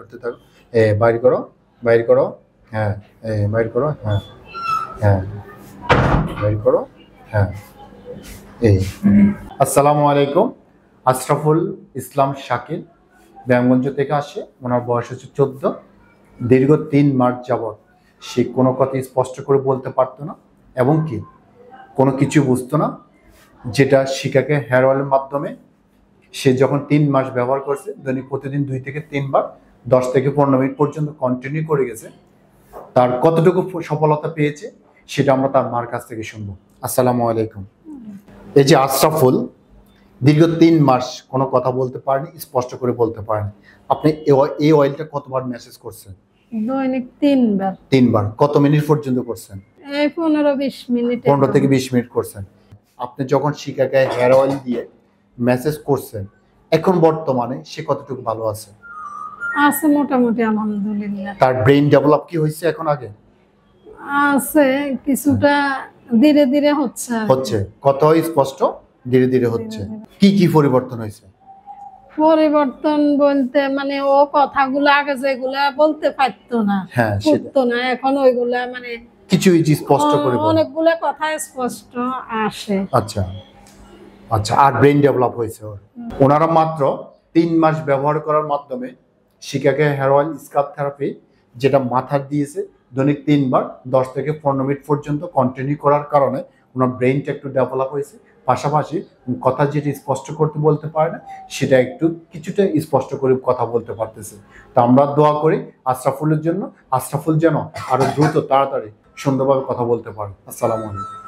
করতে থাকো। বাইর করো, বাইর করো, হ্যাঁ, বাইর করো, হ্যাঁ, হ্যাঁ, বাইর করো, হ্যাঁ। আসসালামু আলাইকুম। আশরাফুল ইসলাম শাকিল ব্যায়ামগঞ্জ থেকে আসে। ওনার বয়স হচ্ছে 14। দীর্ঘ 3 মাস যাবৎ সে কোনো কথাই স্পষ্ট করে বলতে পারতো না এবং কি কোনো কিছু বুঝতো না, যেটা শিখাকে হেয়ার অয়েলের মাধ্যমে সে যখন 3 মাস ব্যবহার করছে, দৈনিক প্রতিদিন 2 থেকে 3 বার 10 থেকে 15 মিনিট পর্যন্ত কন্টিনিউ করে গেছে। তার কতটুকু সফলতা পেয়েছে সেটা আমরা তার মার কাছ থেকে শুনবো। আসসালামু আলাইকুম। এই যে আশরাফুল দীর্ঘ 3 মাস কোনো কথা বলতে পারেনি, স্পষ্ট করে বলতে পারেনি। আপনি এই অয়েলটা কতবার মেসেজ করছেন? দৈনিক 3 বার। 3 বার। কত মিনিট পর্যন্ত করছেন? এই 15-20 মিনিট। 15 থেকে 20 মিনিট করছেন। আপনি যখন শিকাকে হেয়ার অয়েল দিয়ে মেসেজ করছেন, এখন বর্তমানে সে কতটুকু ভালো আছে? আছে মোটামুটি, আলহামদুলিল্লাহ। তার ব্রেইন ডেভেলপ কি হয়েছে এখন আগে? আছে কিছুটা, ধীরে ধীরে হচ্ছে। কত স্পষ্ট ধীরে ধীরে হচ্ছে। কি কি পরিবর্তন হয়েছে? পরিবর্তন বলতে মানে ও কথাগুলো আগে যেগুলা বলতে পারতো না, বুঝতো না, এখন ওইগুলা মানে কিছু স্পষ্ট করে বলে। অনেকগুলো কথা স্পষ্ট আসে। আচ্ছা আচ্ছা। আর ব্রেইন ডেভেলপ হয়েছে ওর। ওনারা মাত্র 3 মাস ব্যবহার করার মাধ্যমে শিকাকে হেয়ার অয়েল স্কাল্প থেরাপি, যেটা মাথার দিয়েছে দৈনিক 3 বার 10 থেকে 15 মিনিট পর্যন্ত কন্টিনিউ করার কারণে ওনার ব্রেইনটা একটু ডেভেলপ হয়েছে। পাশাপাশি কথা যেটা স্পষ্ট করতে বলতে পারে না, সেটা একটু কিছুটা স্পষ্ট করে কথা বলতে পারতেছে। তো আমরা দোয়া করি আশরাফুলের জন্য, আশরাফুল যেন আরো দ্রুত তাড়াতাড়ি সুন্দরভাবে কথা বলতে পারে। আসসালামু আলাইকুম।